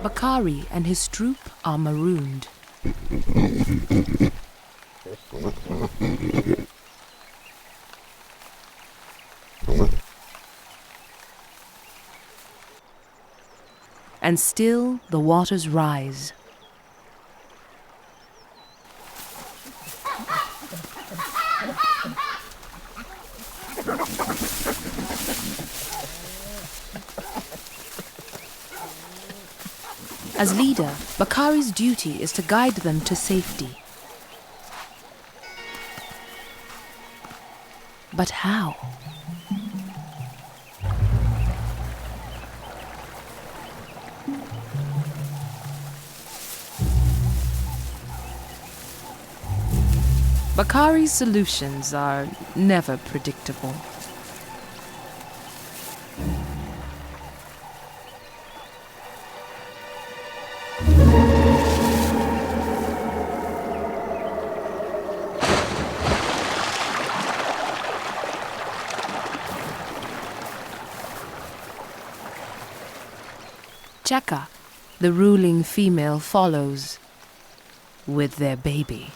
Bakari and his troop are marooned. And still the waters rise. As leader, Bakari's duty is to guide them to safety. But how? Bakari's solutions are never predictable. Cheka, the ruling female, follows with their baby.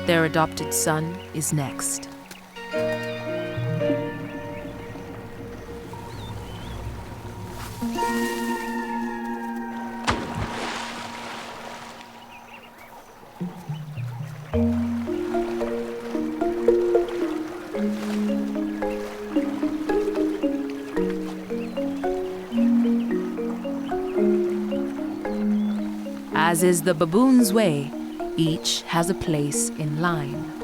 Their adopted son is next. As is the baboon's way, each has a place in line.